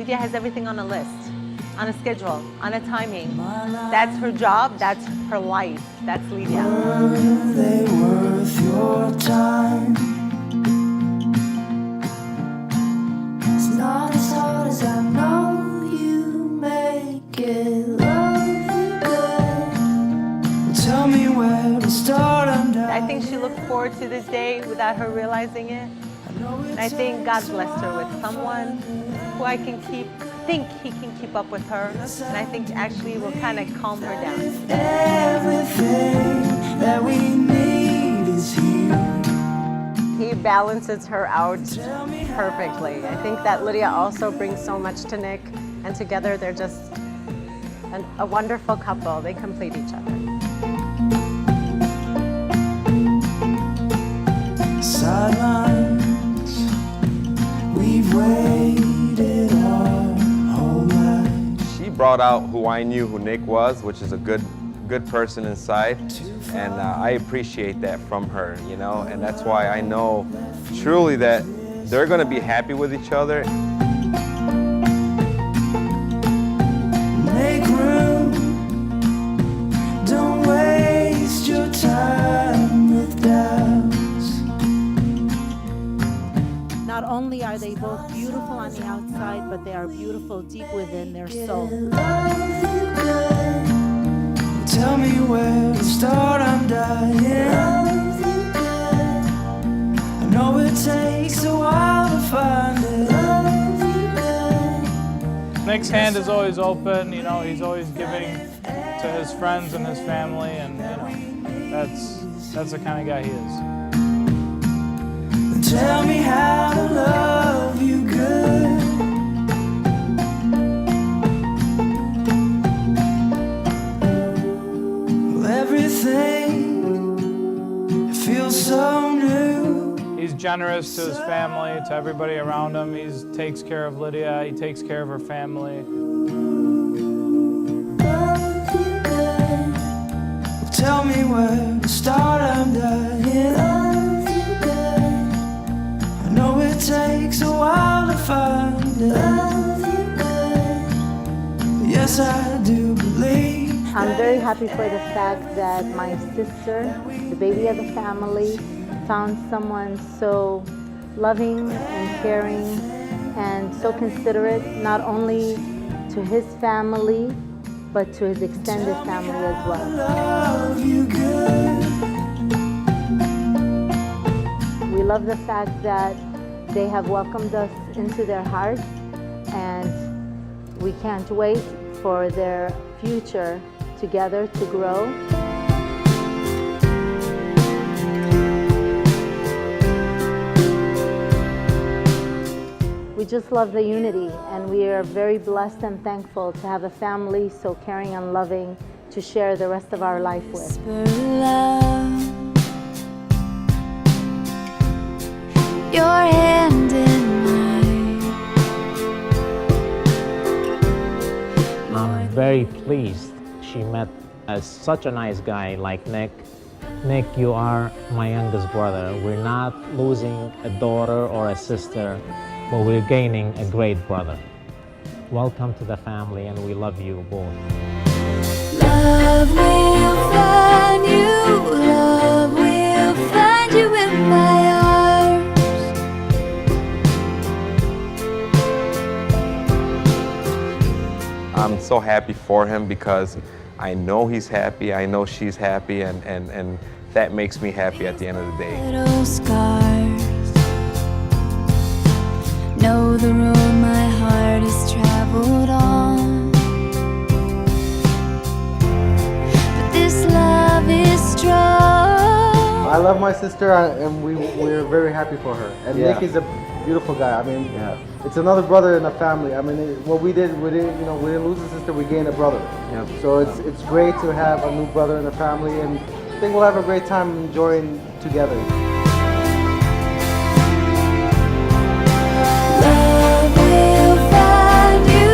Lydia has everything on a list, on a schedule, on a timing. That's her job, that's her life. That's Lydia. Are they worth your time? It's not as hard as I know you make it. Love you good. Tell me where to start. I think she looked forward to this day without her realizing it. And I think God blessed her with someone who think he can keep up with her. And I think actually will kind of calm her down. Everything that we need is here. He balances her out perfectly. I think that Lydia also brings so much to Nick, and together they're just a wonderful couple. They complete each other. Sidelines, we've waited our whole lives. She brought out who I knew who Nick was, which is a good person inside, and I appreciate that from her, you know, and that's why I know truly that they're going to be happy with each other. Make room, don't waste your time with doubts. Not only are they both beautiful on the outside, but they are beautiful deep within their soul. Love you good. Tell me where to start, I'm dying. Love you good. I know it takes a while to find it. Love you good. Nick's hand is always open, you know, he's always giving to his friends and his family, and you know, that's the kind of guy he is. Tell me how to love you good. Everything feels so new. He's generous to his family, to everybody around him. He takes care of Lydia, he takes care of her family. Love you good. Tell me where to start, I'm dying. Love you good. I know it takes a while to find it. Love you good. Yes, I do believe. I'm very happy for the fact that my sister, the baby of the family, found someone so loving and caring and so considerate, not only to his family, but to his extended family as well. Love you good. We love the fact that they have welcomed us into their hearts, and we can't wait for their future together to grow. We just love the unity, and we are very blessed and thankful to have a family so caring and loving to share the rest of our life with. Your hand in mine. I'm very pleased she met such a nice guy like Nick. Nick, you are my youngest brother. We're not losing a daughter or a sister, but we're gaining a great brother. Welcome to the family, and we love you both. Love will find you, love will find you in my arms. I'm so happy for him because I know he's happy, I know she's happy, and that makes me happy at the end of the day. Little scars. Know the road my heart has traveled on. But this love is strong. I love my sister, and we're very happy for her. And Nick is a beautiful guy. I mean, it's another brother in the family. I mean, what we didn't lose a sister, we gained a brother. So it's great to have a new brother in the family, and I think we'll have a great time enjoying together. Love will find you,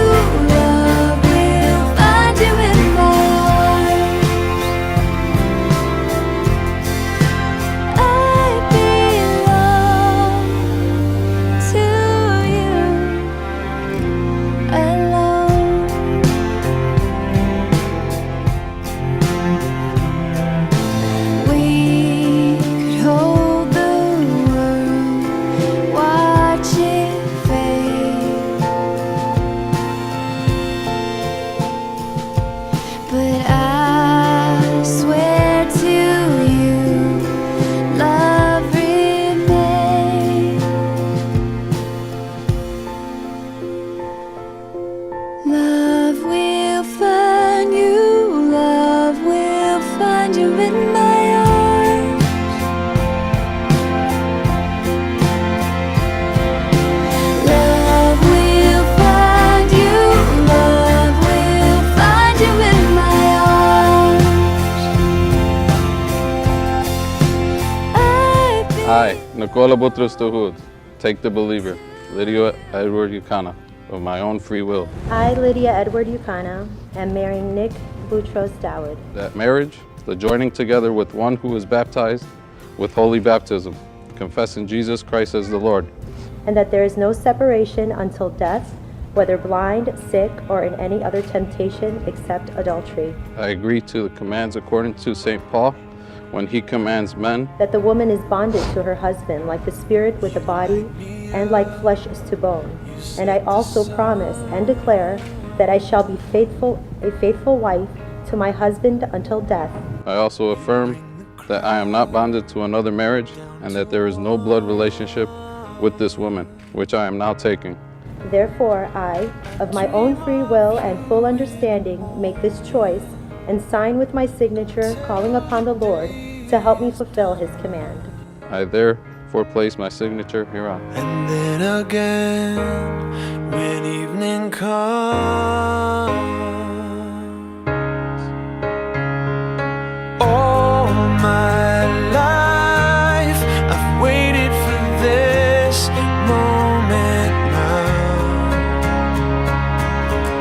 love will find you in my arms. I belong to you. Nicola Butros Tuhud, take the believer, Lydia Edward Yucana, of my own free will. I, Lydia Edward Yucana, am marrying Nick Boutros Daoud. That marriage, the joining together with one who is baptized with holy baptism, confessing Jesus Christ as the Lord. And that there is no separation until death, whether blind, sick, or in any other temptation except adultery. I agree to the commands according to St. Paul when he commands men. That the woman is bonded to her husband like the spirit with the body, and like flesh is to bone. And I also promise and declare that I shall be a faithful wife to my husband until death. I also affirm that I am not bonded to another marriage and that there is no blood relationship with this woman, which I am now taking. Therefore, I, of my own free will and full understanding, make this choice and sign with my signature, calling upon the Lord to help me fulfill his command. I therefore place my signature hereon. And then again, when evening comes, all my life I've waited for this moment now.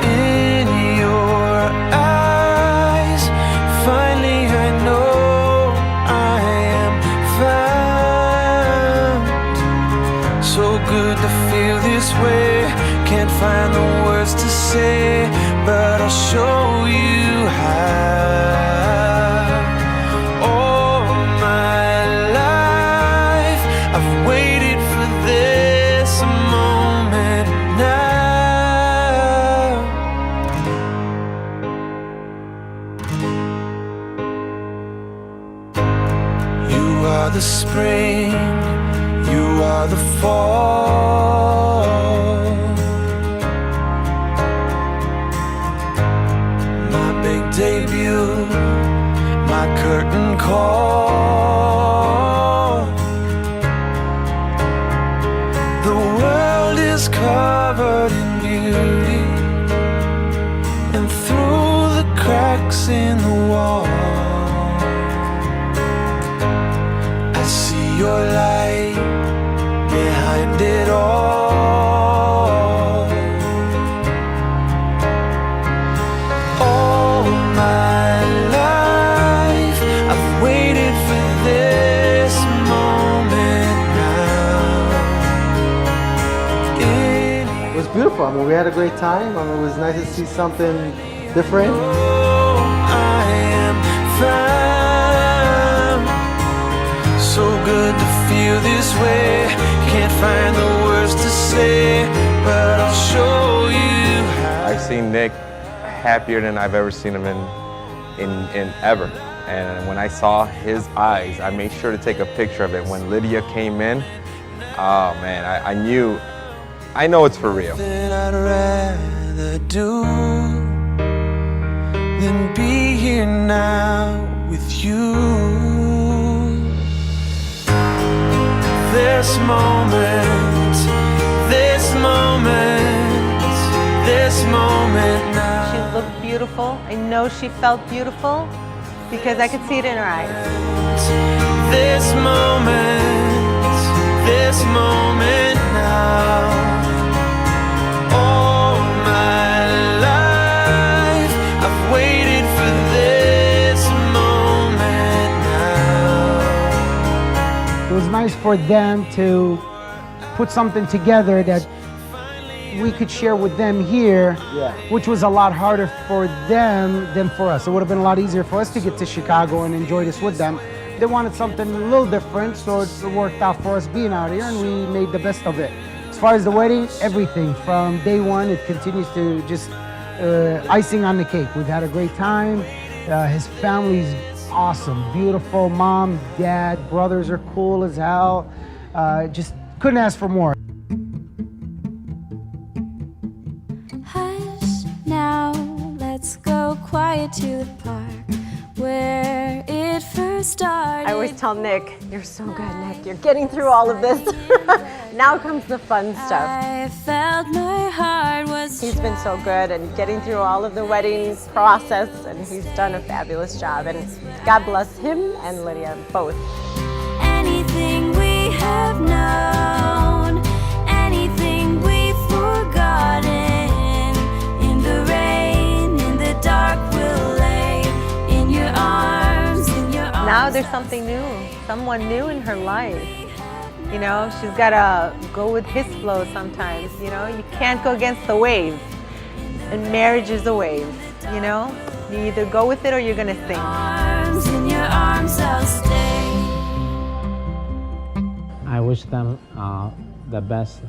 In your eyes, finally I know I am found. So good to feel this way. Can't find the words to say, but I'll show you how. All my life I've waited for this moment now. You are the spring, you are the fall. My big debut, my curtain call. The world is covered in beauty, and through the cracks in the wall, I see your light behind it all. All my life I've waited for this moment now. It was beautiful. I mean, we had a great time. I mean, it was nice to see something different. I am found. So good to feel this way. Can't find the words to say, but I'll show you how. I've seen Nick happier than I've ever seen him in ever. And when I saw his eyes, I made sure to take a picture of it. When Lydia came in, oh man, I know it's for real. That I'd rather do than be here now with you. This moment, this moment, this moment now. She looked beautiful. I know she felt beautiful because I could see it in her eyes. This moment now. All my life I've waited for this moment now. It was nice for them to put something together that we could share with them here, which was a lot harder for them than for us. It would have been a lot easier for us to get to Chicago and enjoy this with them. They wanted something a little different, so it worked out for us being out here, and we made the best of it. As far as the wedding, everything from day one, it continues to just icing on the cake. We've had a great time. His family's awesome, beautiful. Mom, dad, brothers are cool as hell. Just couldn't ask for more. Hush, now let's go quiet to the park where it first started. I always tell Nick, you're so good, Nick. You're getting through all of this. Now comes the fun stuff. I felt my heart was He's been so good and getting through all of the wedding process, and he's done a fabulous job. And God bless him and Lydia both. anything we had. have known, anything we've forgotten. In the rain, in the dark, we'll lay in your arms, in your arms. Now there's something new, someone new in her life. You know, she's gotta go with his flow sometimes, you know? You can't go against the wave. And marriage is a wave, you know? You either go with it or you're gonna sink. Arms, in your arms I'll stay. I wish them the best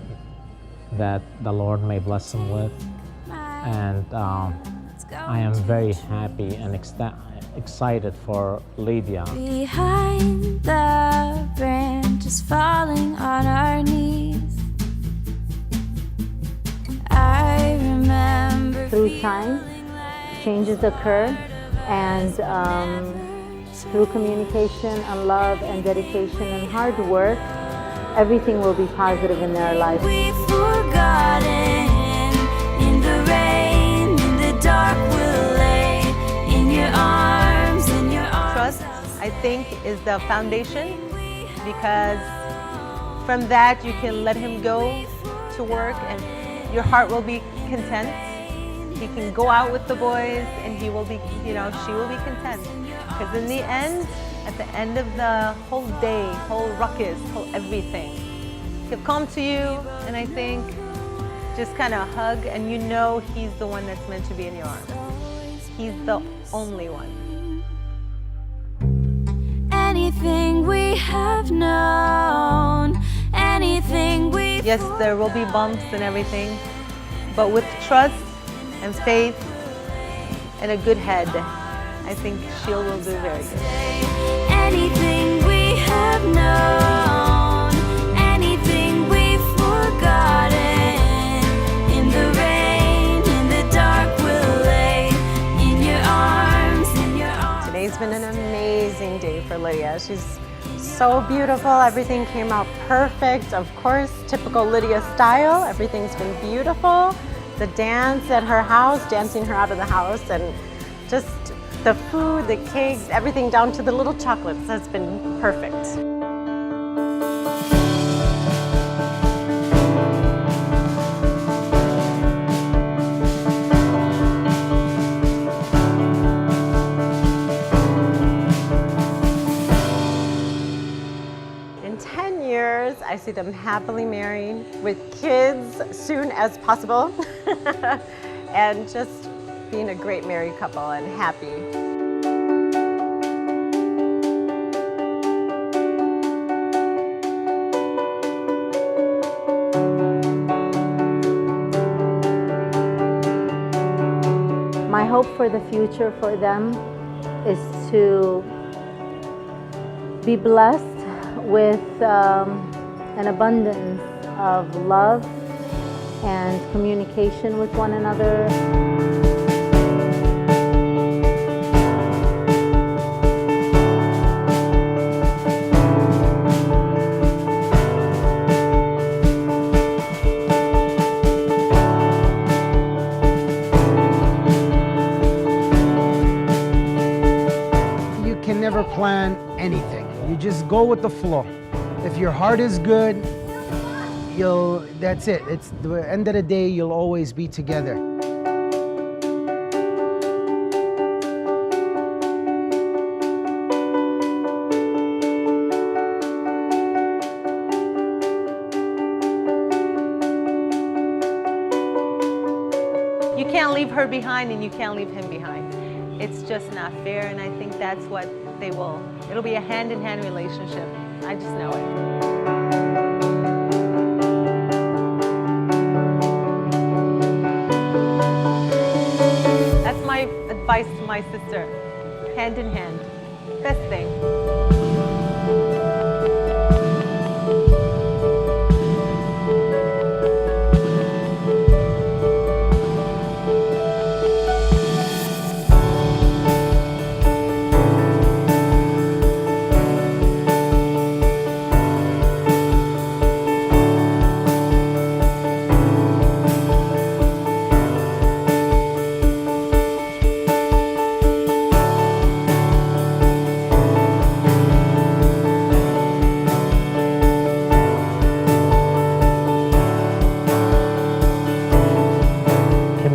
that the Lord may bless them with. And I am very happy and excited for Lydia. Behind the branches falling on our knees, I remember. Through time, changes occur, and through communication and love and dedication and hard work, everything will be positive in their life. We've forgotten. In the rain, in the dark, we'll lay in your arms, in your arms. Trust, I think, is the foundation, because from that you can let him go to work and your heart will be content. He can go out with the boys and he will be, you know, she will be content. Because in the end, at the end of the whole day, whole ruckus, whole everything, he'll come to you and I think just kind of hug, and you know he's the one that's meant to be in your arms. He's the only one. Anything we have known, anything we. Yes, there will be bumps and everything, but with trust and faith and a good head, I think she will do very good. Anything we have known, anything we've forgotten. In the rain, in the dark, we'll lay in your arms, in your arms. Today's been an amazing day for Lydia. She's so beautiful. Everything came out perfect. Of course, typical Lydia style. Everything's been beautiful. The dance at her house, dancing her out of the house, and just the food, the cakes, everything down to the little chocolates has been perfect. In 10 years, I see them happily married with kids soon as possible and just being a great married couple and happy. My hope for the future for them is to be blessed with an abundance of love and communication with one another. You can never plan anything. You just go with the flow. If your heart is good, that's it. It's the end of the day, you'll always be together. You can't leave her behind and you can't leave him behind. It's just not fair, and I think that's what it'll be a hand-in-hand relationship. I just know it. That's my advice to my sister. Hand in hand. Best thing.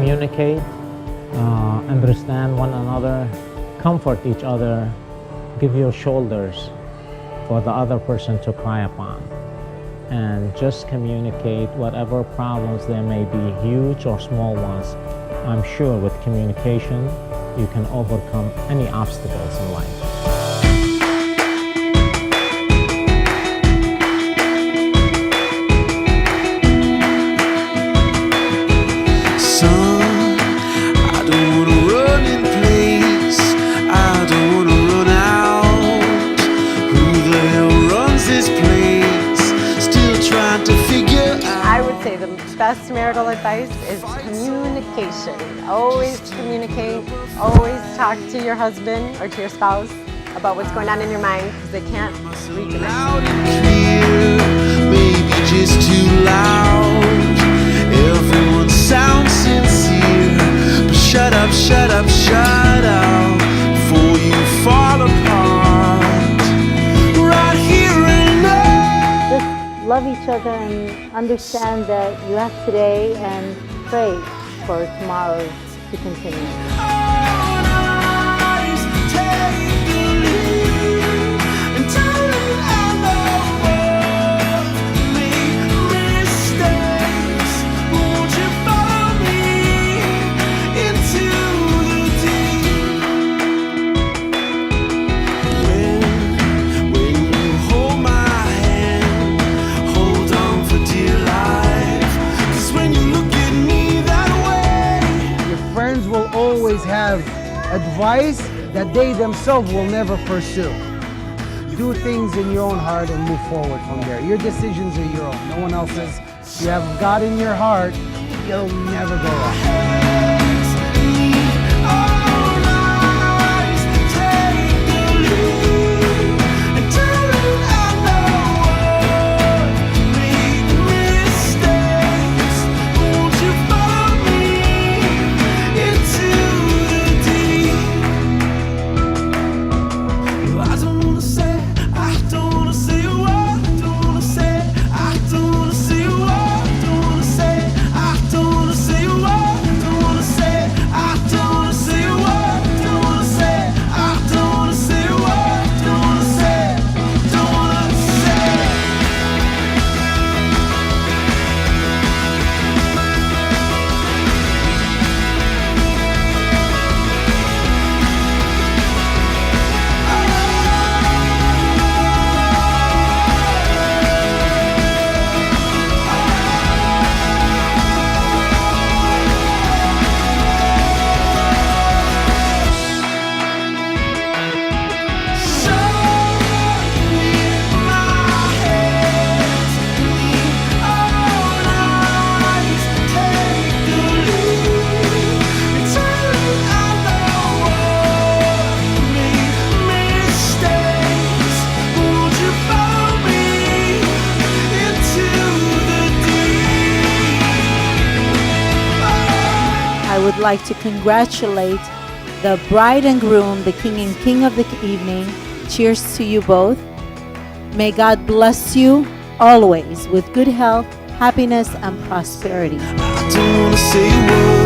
communicate, understand one another, comfort each other, give your shoulders for the other person to cry upon, and just communicate whatever problems there may be, huge or small ones. I'm sure with communication, you can overcome any obstacles in life. I would say the best marital advice is communication. Always communicate, always talk to your husband or to your spouse about what's going on in your mind, because they can't read your mind. Maybe just too loud. Everyone sounds sincere, but shut up, shut up, shut up before you fall apart. Right here and now. Just love each other and understand that you have today, and pray for tomorrow to continue. Always have advice that they themselves will never pursue. Do things in your own heart and move forward from there. Your decisions are your own, no one else's. You have God in your heart, you'll never go wrong. I would like to congratulate the bride and groom, the king and king of the evening. Cheers to you both. May God bless you always with good health, happiness, and prosperity. I don't wanna say a word.